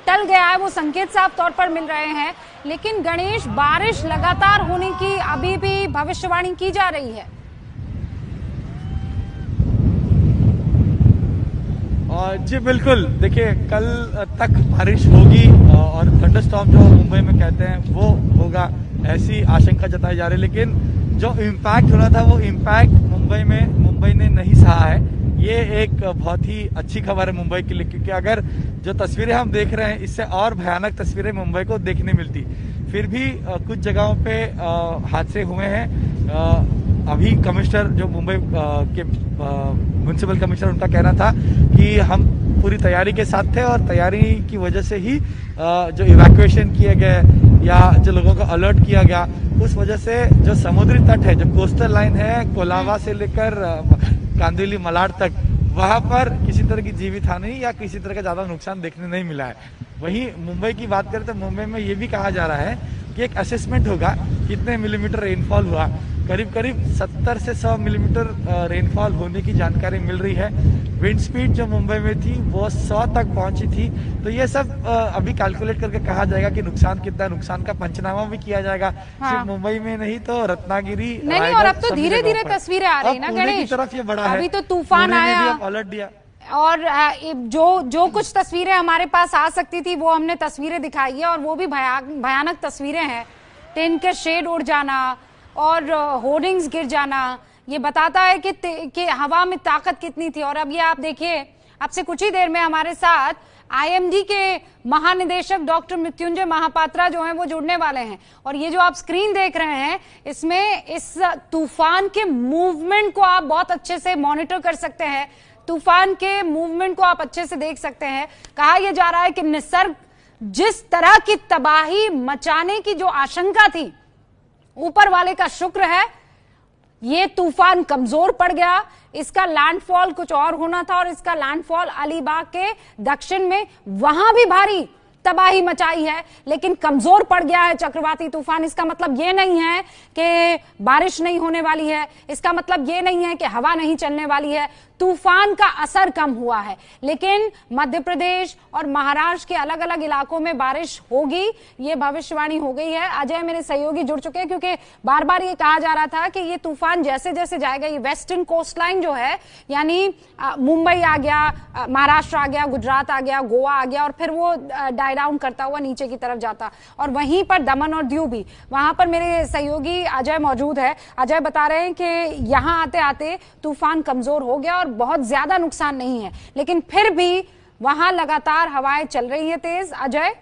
टल गया है, वो संकेत साफ तौर पर मिल रहे हैं, लेकिन गणेश बारिश लगातार होने की अभी भी भविष्यवाणी की जा रही है। जी बिल्कुल, देखिए कल तक बारिश होगी और थंडरस्टॉर्म जो मुंबई में कहते हैं वो होगा, ऐसी आशंका जताई जा रही है। लेकिन जो इम्पैक्ट होना था वो इम्पैक्ट मुंबई ने नहीं सहा है। ये एक बहुत ही अच्छी खबर है मुंबई के लिए, क्योंकि अगर जो तस्वीरें हम देख रहे हैं इससे और भयानक तस्वीरें मुंबई को देखने मिलती। फिर भी कुछ जगहों पे हादसे हुए हैं। अभी कमिश्नर जो मुंबई के म्युनिसिपल कमिश्नर, उनका कहना था कि हम पूरी तैयारी के साथ थे और तैयारी की वजह से ही जो इवैक्यूएशन किए गए या जो लोगों को अलर्ट किया गया, उस वजह से जो समुद्री तट है, जो कोस्टल लाइन है कोलाबा से लेकर कांदिवली मलाड तक, वहां पर किसी तरह की जीवित हानि या किसी तरह का ज्यादा नुकसान देखने नहीं मिला है। वहीं मुंबई की बात करें तो मुंबई में ये भी कहा जा रहा है कि एक असेसमेंट होगा कितने मिलीमीटर रेनफॉल हुआ। करीब करीब 70 से 100 मिलीमीटर रेनफॉल होने की जानकारी मिल रही है। विंड स्पीड जो मुंबई में थी वो 100 तक पहुंची थी। तो ये सब अभी कैलकुलेट करके कहा जाएगा कि नुकसान कितना, नुकसान का पंचनामा भी किया जाएगा। हाँ। सिर्फ मुंबई में नहीं तो रत्नागिरी नहीं, और अब तो धीरे धीरे तस्वीरें आ रही ना गणेश, तरफ ये बड़ा है। अभी तो तूफान आया, अलर्ट दिया, और जो कुछ तस्वीरें हमारे पास आ सकती थी वो हमने तस्वीरें दिखाई है, और वो भी भयानक तस्वीरें हैं। टिन के शेड उड़ जाना और होर्डिंग्स गिर जाना, ये बताता है कि हवा में ताकत कितनी थी। और अब ये आप देखिए, अब से कुछ ही देर में हमारे साथ आईएमडी के महानिदेशक डॉक्टर मृत्युंजय महापात्रा जो हैं वो जुड़ने वाले हैं। और ये जो आप स्क्रीन देख रहे हैं, इसमें इस तूफान के मूवमेंट को आप बहुत अच्छे से मॉनिटर कर सकते हैं, तूफान के मूवमेंट को आप अच्छे से देख सकते हैं। कहा यह जा रहा है कि निसर्ग जिस तरह की तबाही मचाने की जो आशंका थी, ऊपर वाले का शुक्र है ये तूफान कमजोर पड़ गया। इसका लैंडफॉल कुछ और होना था, और इसका लैंडफॉल अलीबाग के दक्षिण में वहां भी भारी तबाही मचाई है, लेकिन कमजोर पड़ गया है चक्रवाती तूफान। इसका मतलब ये नहीं है कि बारिश नहीं होने वाली है, इसका मतलब ये नहीं है कि हवा नहीं चलने वाली है। तूफान का असर कम हुआ है, लेकिन मध्य प्रदेश और महाराष्ट्र के अलग अलग इलाकों में बारिश होगी, ये भविष्यवाणी हो गई है। अजय मेरे सहयोगी जुड़ चुके हैं, क्योंकि बार बार ये कहा जा रहा था कि ये तूफान जैसे जैसे जाएगा, ये वेस्टर्न कोस्ट लाइन जो है, यानी मुंबई आ गया, महाराष्ट्र आ गया, गुजरात आ गया, गोवा आ गया, और फिर वो डाई डाउन करता हुआ नीचे की तरफ जाता, और वहीं पर दमन और दीव भी। वहां पर मेरे सहयोगी अजय मौजूद है। अजय बता रहे हैं कि यहां आते आते तूफान कमजोर हो गया और बहुत ज्यादा नुकसान नहीं है, लेकिन फिर भी वहां लगातार हवाएं चल रही है तेज। अजय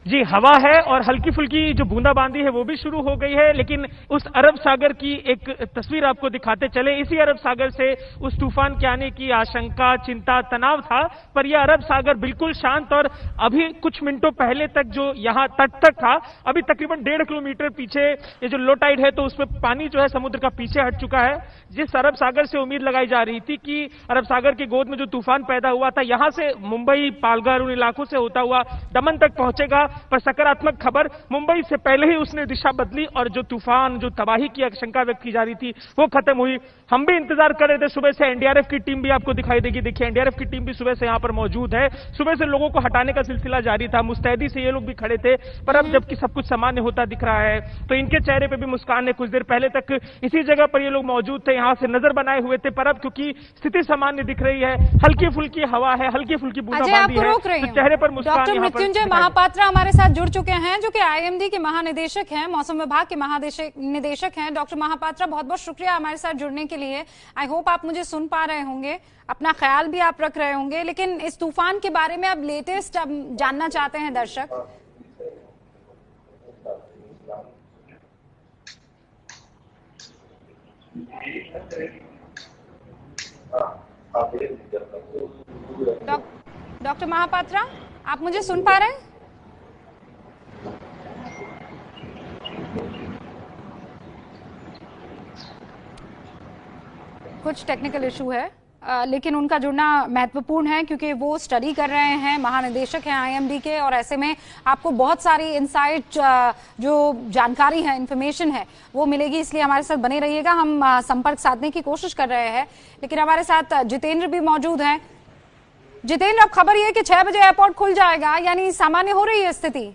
जी, हवा है और हल्की फुल्की जो बूंदाबांदी है वो भी शुरू हो गई है, लेकिन उस अरब सागर की एक तस्वीर आपको दिखाते चले। इसी अरब सागर से उस तूफान के आने की आशंका, चिंता, तनाव था, पर यह अरब सागर बिल्कुल शांत, और अभी कुछ मिनटों पहले तक जो यहाँ तट तक था, अभी तकरीबन 1.5 किलोमीटर पीछे ये जो लो टाइड है, तो उसमें पानी जो है समुद्र का पीछे हट चुका है। जिस अरब सागर से उम्मीद लगाई जा रही थी कि अरब सागर की गोद में जो तूफान पैदा हुआ था, यहां से मुंबई, पालघर, उन इलाकों से होता हुआ दमन तक पहुंचेगा, पर सकारात्मक खबर, मुंबई से पहले ही उसने दिशा बदली, और जो तूफान, जो तबाही की आशंका व्यक्त की जा रही थी वो खत्म हुई। हम भी इंतजार कर रहे थे सुबह से, एनडीआरएफ की टीम भी आपको दिखाई देगी। देखिए, एनडीआरएफ की टीम भी सुबह से यहां पर मौजूद है। सुबह से लोगों को हटाने का सिलसिला जारी था, मुस्तैदी से ये लोग भी खड़े थे, पर अब जबकि सब कुछ सामान्य होता दिख रहा है, तो इनके चेहरे पे भी मुस्कान है। कुछ देर पहले तक इसी जगह पर ये लोग मौजूद थे, यहां से नजर बनाए हुए थे, पर अब क्योंकि स्थिति सामान्य दिख रही है, हल्की फुल्की हवा है, हल्की फुल्की बूंदाबांदी है, तो चेहरे पर मुस्कान। डॉक्टर मृत्युंजय महापात्रा हमारे साथ जुड़ चुके हैं, जो कि आईएमडी के महानिदेशक हैं, मौसम विभाग के महानिदेशक हैं। डॉक्टर महापात्रा, बहुत बहुत शुक्रिया हमारे साथ जुड़ने के लिए। आई होप आप मुझे सुन पा रहे होंगे, अपना ख्याल भी आप रख रहे होंगे, लेकिन इस तूफान के बारे में अब लेटेस्ट जानना चाहते हैं दर्शक। डॉक्टर महापात्रा, आप मुझे सुन पा रहे हैं? कुछ टेक्निकल इशू है, लेकिन उनका जुड़ना महत्वपूर्ण है, क्योंकि वो स्टडी कर रहे हैं, महानिदेशक हैं आईएमडी के, और ऐसे में आपको बहुत सारी इनसाइट जो जानकारी है, इंफॉर्मेशन है, वो मिलेगी। इसलिए हमारे साथ बने रहिएगा, हम संपर्क साधने की कोशिश कर रहे हैं। लेकिन हमारे साथ जितेंद्र भी मौजूद हैं। जितेंद्र, अब खबर यह कि 6 बजे एयरपोर्ट खुल जाएगा, यानी सामान्य हो रही है स्थिति?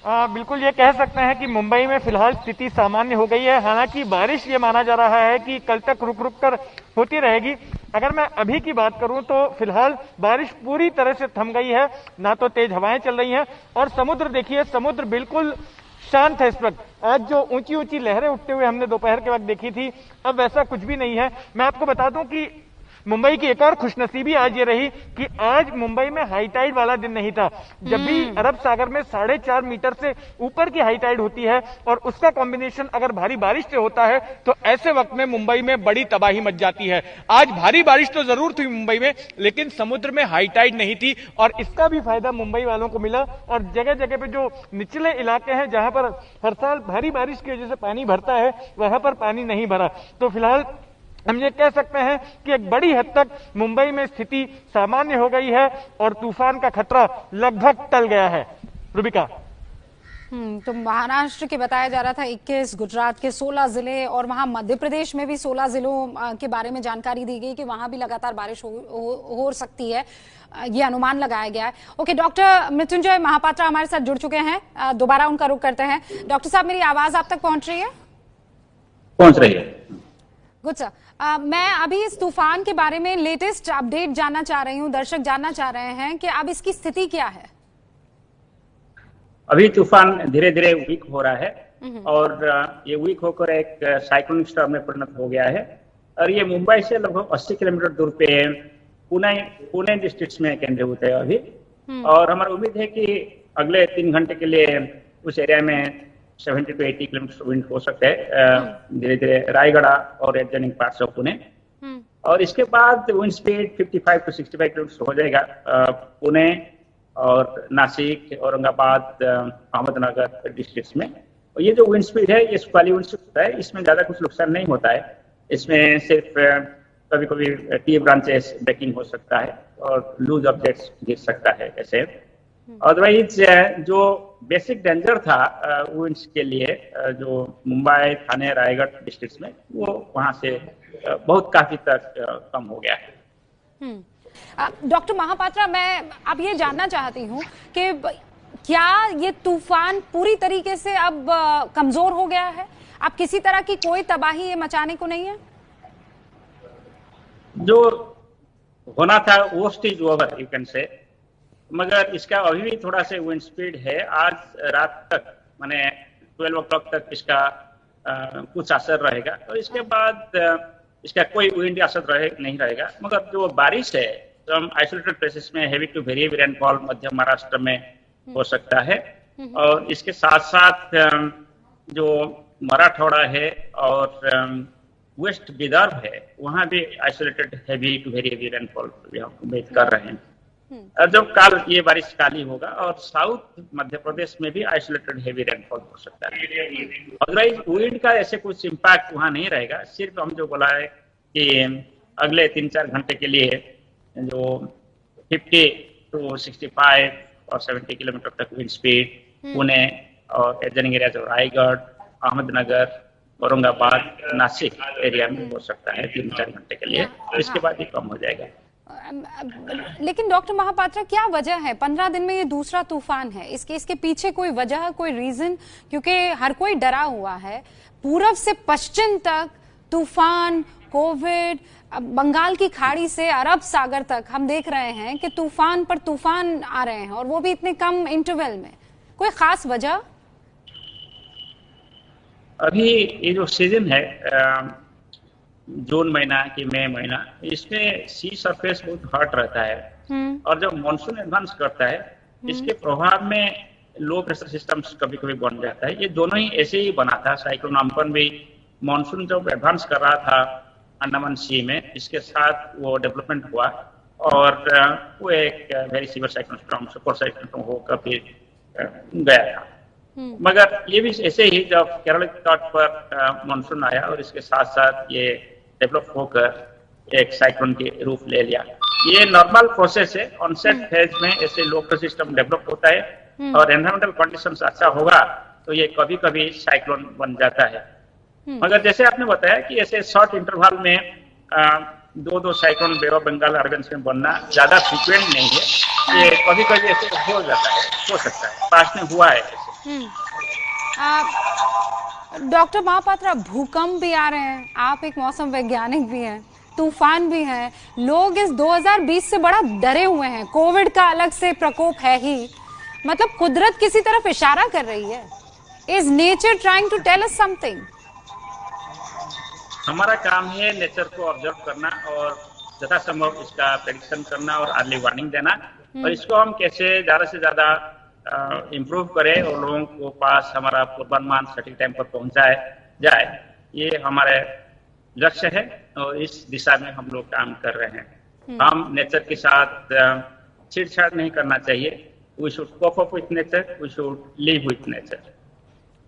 बिल्कुल ये कह सकते हैं कि मुंबई में फिलहाल स्थिति सामान्य हो गई है। हालांकि बारिश ये माना जा रहा है कि कल तक रुक रुक कर होती रहेगी। अगर मैं अभी की बात करूं तो फिलहाल बारिश पूरी तरह से थम गई है, ना तो तेज हवाएं चल रही हैं, और समुद्र देखिए, समुद्र बिल्कुल शांत है इस वक्त। आज जो ऊंची ऊंची लहरें उठते हुए हमने दोपहर के वक्त देखी थी, अब वैसा कुछ भी नहीं है। मैं आपको बता दूं कि मुंबई की एक और खुशनसीबी आज ये रही कि आज मुंबई में हाई टाइड वाला दिन नहीं था। जब भी अरब सागर में 4.5 मीटर से ऊपर की हाई टाइड होती है और उसका कॉम्बिनेशन अगर भारी बारिश से होता है, तो ऐसे वक्त में मुंबई में बड़ी तबाही मच जाती है। आज भारी बारिश तो जरूर थी मुंबई में, लेकिन समुद्र में हाई टाइड नहीं थी, और इसका भी फायदा मुंबई वालों को मिला। और जगह जगह पे जो निचले इलाके हैं, जहां पर हर साल भारी बारिश की वजह से पानी भरता है, वहां पर पानी नहीं भरा। तो फिलहाल हम ये कह सकते हैं कि एक बड़ी हद तक मुंबई में स्थिति सामान्य हो गई है और तूफान का खतरा लगभग टल गया है। रुबिका। तो महाराष्ट्र के बताया जा रहा था 21, गुजरात के 16 जिले और वहां मध्य प्रदेश में भी 16 जिलों के बारे में जानकारी दी गई कि वहां भी लगातार बारिश हो सकती है, ये अनुमान लगाया गया है। ओके, डॉक्टर मृत्युंजय महापात्रा हमारे साथ जुड़ चुके हैं, दोबारा उनका रुख करते हैं। डॉक्टर साहब, मेरी आवाज आप तक पहुंच रही है? पहुंच रही है। Good sir. मैं अभी इस तूफान के बारे में लेटेस्ट अपडेट जानना चाह रही हूँ, दर्शक जानना चाह रहे हैं कि अब इसकी स्थिति क्या है? अभी तूफान धीरे धीरे वीक हो रहा है और ये वीक होकर एक साइक्लोनिक स्टॉर्म में परिणत हो गया है और ये मुंबई से लगभग 80 किलोमीटर दूर पे पुणे डिस्ट्रिक्ट में केंद्रीभूत है अभी। और हमारी उम्मीद है कि अगले 3 घंटे के लिए उस एरिया में 70 to 80 किलोमीटर विंड हो सकते हैं धीरे धीरे रायगढ़ और एडजॉइनिंग पार्ट्स ऑफ पुणे। और इसके बाद विंड स्पीड 55 to 65 किलोमीटर हो जाएगा पुणे और नासिक, औरंगाबाद, अहमदनगर डिस्ट्रिक्ट में। और ये जो विंड स्पीड है ये सुखाली विंड स्पीड होता है, इसमें ज्यादा कुछ नुकसान नहीं होता है। इसमें सिर्फ कभी कभी टी ब्रांचेस ब्रेकिंग हो सकता है और लूज ऑब्जेक्ट्स गिर सकता है ऐसे। अदरवाइज जो बेसिक डेंजर था विंड्स के लिए जो मुंबई, थाने, रायगढ़ डिस्ट्रिक्ट में, वो वहां से बहुत काफी तक कम हो गया है। डॉक्टर महापात्रा, मैं अब ये जानना चाहती हूँ कि क्या ये तूफान पूरी तरीके से अब कमजोर हो गया है? अब किसी तरह की कोई तबाही ये मचाने को नहीं है? जो होना था वो stage over you can say, मगर इसका अभी भी थोड़ा सा विंड स्पीड है। आज रात तक माने 12 o'clock तक इसका कुछ असर रहेगा और इसके बाद इसका कोई विंड असर नहीं रहेगा। मगर जो बारिश है तो हम आइसोलेटेड प्लेसेस में heavy to very heavy rainfall मध्य महाराष्ट्र में हो सकता है। और इसके साथ साथ जो मराठवाड़ा है और वेस्ट विदर्भ है वहां भी isolated heavy to very heavy rainfall हम उम्मीद कर रहे हैं। और जब कल ये बारिश काली होगा और साउथ मध्य प्रदेश में भी आइसोलेटेड हेवी रेनफॉल हो सकता है। अदरवाइज विंड का ऐसे कुछ इम्पैक्ट वहां नहीं रहेगा। सिर्फ हम जो बोला है कि अगले 3-4 घंटे के लिए जो 50 to 65 और 70 किलोमीटर तक विंड स्पीड पुणे और एडजॉइनिंग एरिया जो रायगढ़, अहमदनगर, औरंगाबाद, नासिक एरिया में हो सकता है 3-4 घंटे के लिए। इसके बाद ही कम हो जाएगा। लेकिन डॉक्टर महापात्रा, क्या वजह है? 15 दिन में ये दूसरा तूफान है, इसके पीछे कोई वजह, कोई रीजन? क्योंकि हर कोई डरा हुआ है। पूरब से पश्चिम तक तूफान, कोविड, बंगाल की खाड़ी से अरब सागर तक हम देख रहे हैं कि तूफान पर तूफान आ रहे हैं और वो भी इतने कम इंटरवल में। कोई खास वजह? अभी ये जो सीजन है जून महीना की मई महीना, इसमें सी सरफेस बहुत हॉट रहता है और जब मानसून एडवांस करता है इसके प्रभाव में लो प्रेशर सिस्टम्स कभी कभी बन जाता है। ये दोनों ही ऐसे ही बना था। साइक्लोन अम्पन भी मानसून जब एडवांस कर रहा था अंडमान सी में, इसके साथ वो डेवलपमेंट हुआ और वो एक very severe cyclone storm, super cyclone होकर फिर गया था। मगर ये भी ऐसे ही जब केरल तट पर मानसून आया और इसके साथ साथ ये डेवलप होकर एक साइक्लोन के रूप ले लिया। ये नॉर्मल प्रोसेस है। ऑनसेट फेज में ऐसे लोकल सिस्टम डेवलप होता है और एनवायरमेंटल कंडीशंस अच्छा होगा तो ये कभी कभी साइक्लोन बन जाता है। मगर जैसे आपने बताया कि ऐसे शॉर्ट इंटरवल में 2 cyclone bay of Bengal Arabian में बनना ज्यादा फ्रिक्वेंट नहीं है। ये कभी कभी ऐसे हो जाता है, हो सकता है, पास में हुआ है ऐसे। डॉक्टर महापात्रा, भूकंप भी आ रहे हैं, आप एक मौसम वैज्ञानिक भी हैं, तूफान भी हैं, लोग इस 2020 से बड़ा डरे हुए हैं, कोविड का अलग से प्रकोप है ही, मतलब कुदरत किसी तरफ इशारा कर रही है। Is nature trying to tell us something? हमारा काम है नेचर को ऑब्जर्व करना और यथासंभव इसका प्रेडिक्शन करना और अर्ली वार्निंग देना और इसको हम कैसे ज्यादा से ज्यादा इम्प्रूव करें और लोगों को पास हमारा पूर्वानुमान सटीक टाइम पर पहुंचाए जाए, ये हमारे लक्ष्य है और इस दिशा में हम लोग काम कर रहे हैं। हम नेचर के साथ छेड़छाड़ नहीं करना चाहिए। We should cope up with nature, we should live with nature.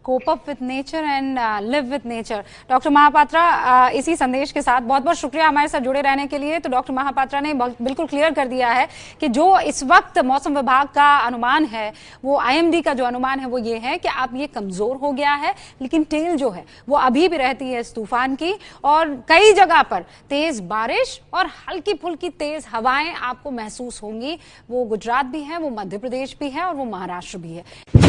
Cope up with nature and live with nature. Doctor Mahapatra, इसी संदेश के साथ बहुत बहुत शुक्रिया हमारे साथ जुड़े रहने के लिए। तो डॉक्टर महापात्रा ने बिल्कुल क्लियर कर दिया है कि जो इस वक्त मौसम विभाग का अनुमान है, वो IMD का जो अनुमान है वो ये है कि अब ये कमजोर हो गया है, लेकिन टेल जो है वो अभी भी रहती है इस तूफान की, और कई जगह पर तेज बारिश और हल्की फुल्की तेज हवाएं आपको महसूस होंगी। वो गुजरात भी है, वो मध्य प्रदेश भी है और वो महाराष्ट्र भी है।